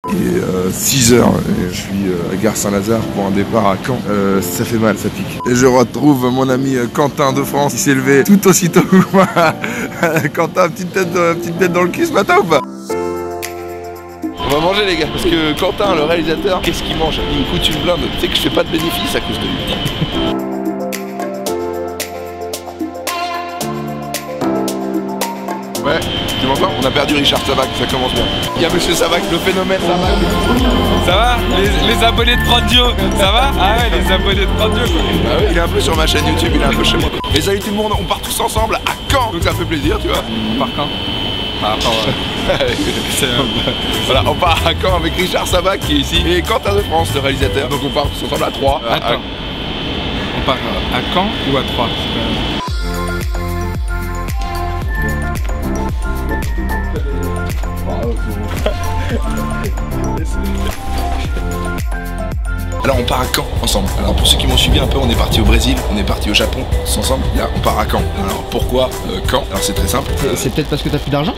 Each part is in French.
Il est 6 h et je suis à Gare Saint-Lazare pour un départ à Caen. Ça fait mal, ça pique. Et je retrouve mon ami Quentin de France qui s'est levé tout aussitôt que moi. Quentin, petite tête dans le cul ce matin ou pas? On va manger les gars, parce que Quentin, le réalisateur, qu'est-ce qu'il mange? Il me coûte une blinde. Tu sais que je fais pas de bénéfice à cause de lui. Ouais, tu m'entends? On a perdu Richard Sabac, ça commence bien. Il y a Monsieur Sabac, le phénomène Sabac. Ça va les abonnés de Radio, ça va? Ah ouais, les abonnés de Radio quoi. Ah oui, il est un peu sur ma chaîne YouTube, il est un peu chez moi. Et salut tout le monde, on part tous ensemble à Caen. Donc ça fait plaisir, tu vois. On part quand? Voilà, on part à Caen avec Richard Sabac qui est ici et Quentin de France, le réalisateur. Donc on part tous ensemble à 3. Attends. On part à Caen ou à 3? Alors on part à Caen ensemble. Alors pour ceux qui m'ont suivi un peu, on est parti au Brésil, on est parti au Japon, tous ensemble. Et là on part à Caen. Alors pourquoi Caen? Alors c'est très simple. C'est peut-être parce que t'as plus d'argent?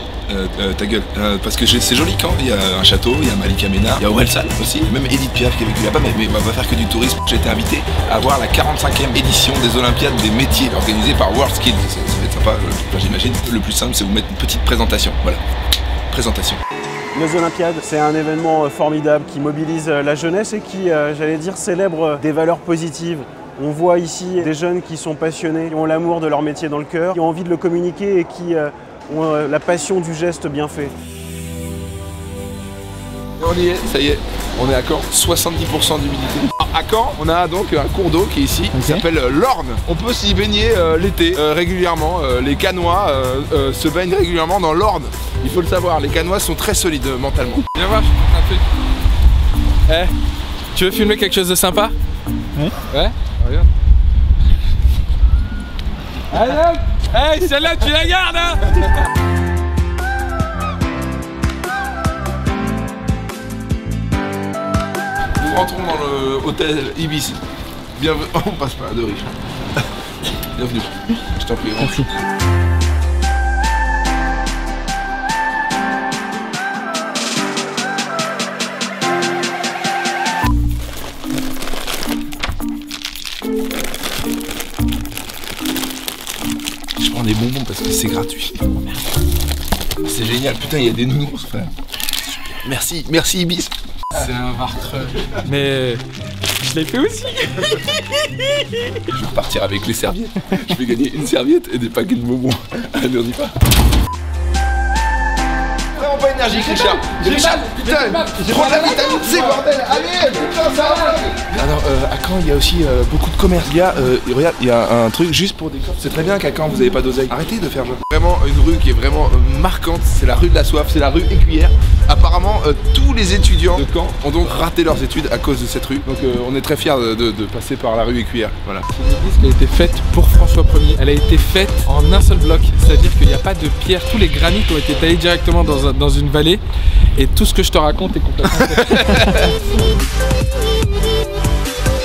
Ta gueule. Parce que c'est joli Caen. Il y a un château, il y a Malika Ménard, il y a Orelsan aussi. Même Edith Piaf qui a vécu là-bas, mais on va faire que du tourisme. J'ai été invité à voir la 45e édition des Olympiades des métiers organisée par WorldSkills. Ça va être sympa, j'imagine. Le plus simple c'est vous mettre une petite présentation. Voilà. Présentation. Les Olympiades, c'est un événement formidable qui mobilise la jeunesse et qui, j'allais dire, célèbre des valeurs positives. On voit ici des jeunes qui sont passionnés, qui ont l'amour de leur métier dans le cœur, qui ont envie de le communiquer et qui ont la passion du geste bien fait. Et on y est, ça y est, on est à Caen, 70% d'humidité. À Caen, on a donc un cours d'eau qui est ici, qui s'appelle l'Orne. On peut s'y baigner l'été régulièrement. Les Canois se baignent régulièrement dans l'Orne. Il faut le savoir, les Canois sont très solides mentalement. Viens voir, je te montre un truc. Eh, tu veux filmer quelque chose de sympa? Ouais. Regarde. Allez hop. Hey, celle-là, tu la gardes hein. Nous rentrons dans le hôtel Ibis. Bienvenue. On passe pas de riche. Bienvenue. Je t'en prie. Merci. Je prends des bonbons parce que c'est gratuit. C'est génial. Putain, il y a des nounours, frère. Merci, merci Ibis. C'est un vartreux. Mais je l'ai fait aussi. Je vais repartir avec les serviettes. Je vais gagner une serviette et des paquets de bonbons. Allez, on y va. Vraiment pas énergique, Richard. Richard, putain, prends de la vitamine C, bordel. Allez, putain, ça va. Alors, à Caen, il y a aussi beaucoup de commerce. Regarde, il y a un truc juste pour des coffres. C'est très bien qu'à Caen, vous avez pas d'oseille. Arrêtez de faire genre. Vraiment, une rue qui est vraiment marquante, c'est la rue de la soif, c'est la rue Écuyère. Apparemment, tous les étudiants de Caen ont donc raté leurs études à cause de cette rue. Donc, on est très fiers de passer par la rue Écuyère. Voilà. C'est une église qui a été faite pour François Ier. Elle a été faite en un seul bloc, c'est-à-dire qu'il n'y a pas de pierre. Tous les granites ont été taillés directement dans une vallée. Et tout ce que je te raconte est complètement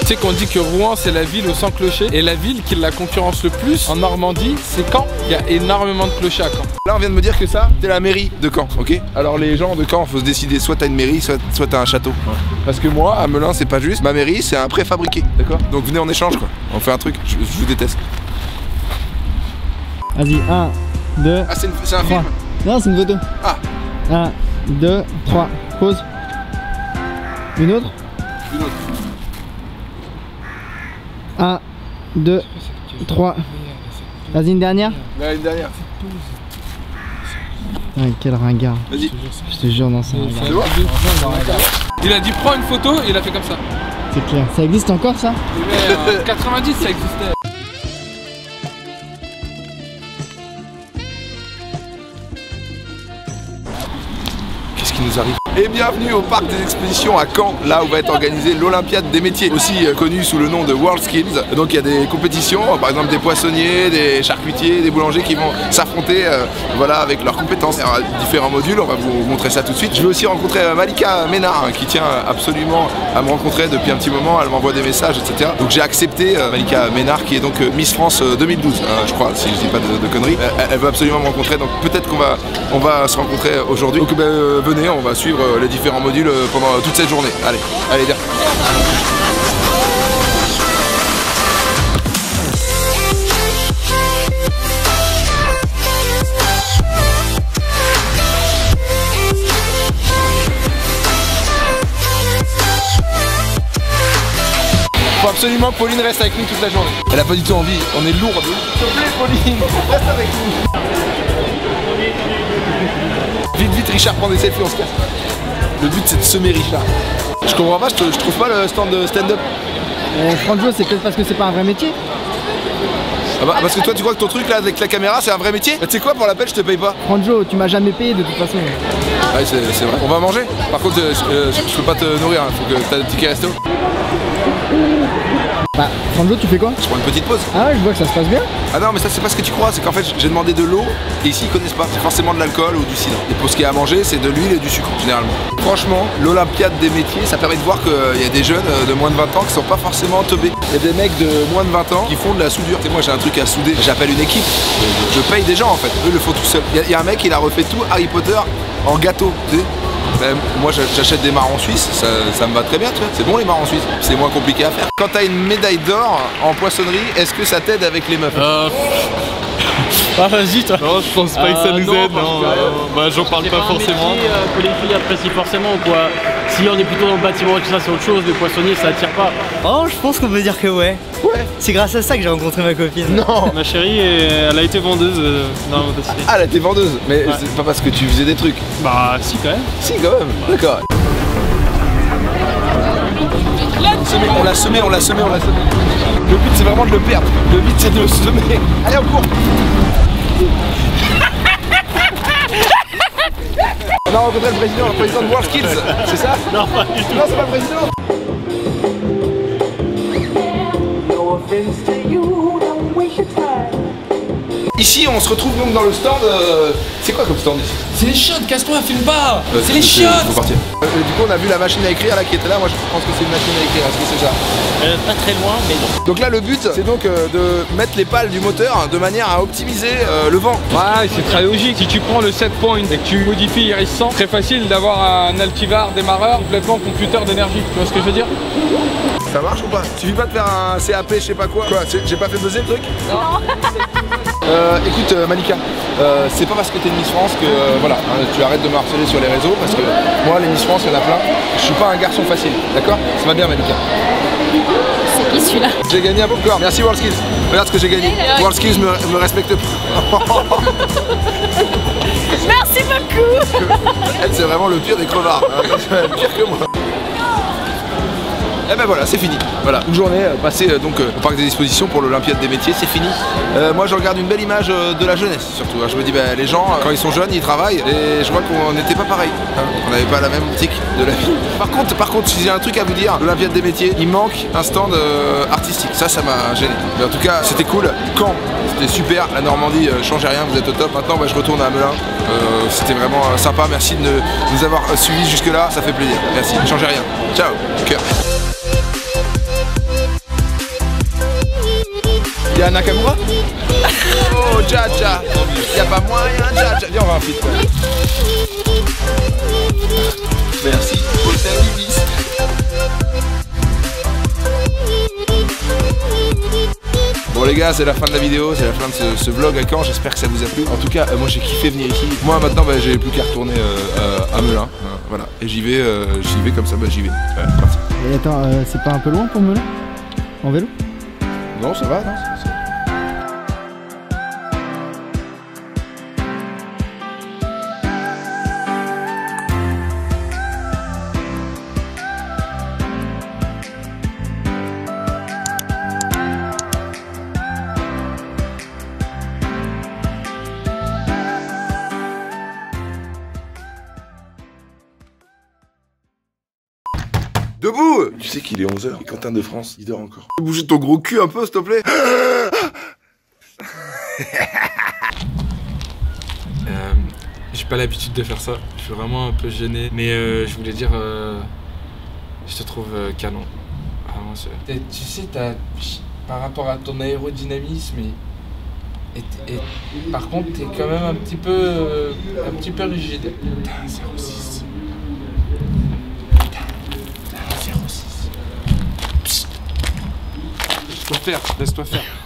Tu sais qu'on dit que Rouen c'est la ville aux 100 clochers et la ville qui la concurrence le plus en Normandie c'est Caen. Il y a énormément de clochers à Caen. Là on vient de me dire que ça c'est la mairie de Caen, ok? Alors les gens de Caen faut se décider, soit t'as une mairie, soit t'as un château. Ouais. Parce que moi à Melun c'est pas juste, ma mairie c'est un préfabriqué, d'accord? Donc venez en échange quoi, on fait un truc, je vous déteste. Vas-y, 1, 2. Ah c'est un 3. film? Non, c'est une photo. Ah 1, 2, 3. Pause. Une autre? Une autre. 1, 2, 3. Vas-y, une dernière. Là une dernière. Ah, quel ringard. Vas-y. Je te jure, non, c'est un ringard. Il a dit prends une photo et il a fait comme ça. C'est clair. Ça existe encore ça? Mais, 90 ça existait. Qu'est-ce qui nous arrive? Et bienvenue au parc des expositions à Caen, là où va être organisée l'Olympiade des métiers, aussi connue sous le nom de WorldSkills. Donc il y a des compétitions, par exemple des poissonniers, des charcutiers, des boulangers qui vont s'affronter voilà, avec leurs compétences. Il y aura différents modules, on va vous montrer ça tout de suite. Je vais aussi rencontrer Malika Ménard qui tient absolument à me rencontrer depuis un petit moment, elle m'envoie des messages, etc. Donc j'ai accepté Malika Ménard qui est donc Miss France 2012, je crois, si je dis pas de conneries. Elle veut absolument me rencontrer, donc peut-être qu'on va se rencontrer aujourd'hui. Donc venez, on va suivre les différents modules pendant toute cette journée. Allez, allez, derrière. Faut absolument que Pauline reste avec nous toute la journée. Elle a pas du tout envie, on est lourd. S'il te plaît Pauline, reste avec nous. Vite, vite Richard, prends des selfies, on se casse. Le but c'est de semer Richard. Je comprends pas, je trouve pas le stand de stand-up. Franjo, c'est peut-être parce que c'est pas un vrai métier. Ah bah, parce que toi tu crois que ton truc là avec la caméra c'est un vrai métier? Bah, tu sais quoi, pour l'appel je te paye pas. Franjo, tu m'as jamais payé de toute façon. Ouais c'est vrai. On va manger. Par contre je peux pas te nourrir, hein. Faut que t'as des tickets resto. Bah, Franjo, tu fais quoi? Je prends une petite pause. Ah ouais, je vois que ça se passe bien. Ah non mais ça c'est pas ce que tu crois, c'est qu'en fait j'ai demandé de l'eau et ici ils connaissent pas. C'est forcément de l'alcool ou du cidre. Et pour ce qui est à manger c'est de l'huile et du sucre généralement. Franchement, l'Olympiade des métiers, ça permet de voir qu'il y a des jeunes de moins de 20 ans qui sont pas forcément teubés. Il y a des mecs de moins de 20 ans qui font de la soudure. Et moi j'ai un truc à souder, j'appelle une équipe. Je paye des gens en fait, eux le font tout seul. Il y a un mec il a refait tout Harry Potter en gâteau, tu sais. Ben, moi j'achète des marrons suisses, ça me va très bien, tu vois. C'est bon les marrons suisses, c'est moins compliqué à faire. Quand t'as une médaille d'or en poissonnerie, est-ce que ça t'aide avec les meufs? Ah vas-y toi. Non, je pense pas que ça nous aide, non. Bah j'en parle pas forcément. Que les filles apprécient forcément ou quoi. Si on est plutôt dans le bâtiment et tout ça, c'est autre chose. Le poissonnier, ça attire pas. Oh, je pense qu'on peut dire que ouais. Ouais. C'est grâce à ça que j'ai rencontré ma copine. Non. Ma chérie, elle a été vendeuse dans la motocyclette. Ah, elle était vendeuse, mais Ouais. c'est pas parce que tu faisais des trucs. Bah si quand même. Si, quand même. D'accord. On l'a semé, on l'a semé, on l'a semé. Le but c'est vraiment de le perdre. Le but c'est de le semer. Allez, on court. On a rencontré le président de World Skills, c'est ça? Non, pas du tout. Non, c'est pas le président. Ici, on se retrouve donc dans le stand. C'est quoi comme stand ici? C'est les chiottes, casse-toi, filme pas. C'est les chiottes. Faut partir. Du coup, on a vu la machine à écrire là qui était là. Moi, je pense que c'est une machine à écrire. Est-ce que c'est ça? Pas très loin, mais non. Donc là, le but, c'est donc de mettre les pales du moteur de manière à optimiser le vent. Ouais, c'est très logique. Si tu prends le 7 point et que tu modifies Iris 100, très facile d'avoir un altivar démarreur complètement computer d'énergie. Tu vois ce que je veux dire? Ça marche ou pas? Suffit pas de faire un CAP, je sais pas quoi. Quoi? J'ai pas fait buzzer le truc? Non. Écoute Malika, c'est pas parce que t'es Miss France que voilà, hein, tu arrêtes de me harceler sur les réseaux parce que moi les Miss France il y en a plein. Je suis pas un garçon facile, d'accord? Ça va bien Malika. C'est qui celui-là? J'ai gagné un popcorn. Merci World Skills. Regarde ce que j'ai gagné. World Skills me respecte pas. Merci beaucoup. Elle c'est vraiment le pire des crevards. Hein, pire que moi. Et ben voilà, c'est fini. Voilà, une journée passée donc au parc des expositions pour l'Olympiade des métiers, c'est fini. Moi je regarde une belle image de la jeunesse surtout. Hein. Je me dis les gens quand ils sont jeunes ils travaillent et je vois qu'on n'était pas pareil. Hein. On n'avait pas la même optique de la vie. Par contre, si j'ai un truc à vous dire, l'Olympiade des métiers, il manque un stand artistique. Ça m'a gêné. Mais en tout cas, c'était cool. Caen, c'était super. La Normandie, changez rien, vous êtes au top. Maintenant, je retourne à Melun. C'était vraiment sympa. Merci de nous avoir suivis jusque là. Ça fait plaisir. Merci. Changez rien. Ciao. Cœur. Y'a Nakamura? Oh, Jaja! Y'a pas moyen, Jaja! Viens, on va un feat. Merci, Hôtel Ibis. Bon les gars, c'est la fin de la vidéo, c'est la fin de ce vlog à Caen, j'espère que ça vous a plu. En tout cas, moi j'ai kiffé venir ici. Moi maintenant, j'ai plus qu'à retourner à Melun. Voilà, et j'y vais comme ça, j'y vais. Parti. Et attends, c'est pas un peu loin pour Melun? En vélo? Non, ça va, non? Debout! Tu sais qu'il est 11h, et Quentin de France, il dort encore. Tu peux bouger ton gros cul un peu, s'il te plaît? J'ai pas l'habitude de faire ça, je suis vraiment un peu gêné. Mais je voulais dire, je te trouve canon. Vraiment, tu sais, par rapport à ton aérodynamisme et par contre, t'es quand même un petit peu rigide. Putain, 06. Laisse-toi faire, laisse-toi faire.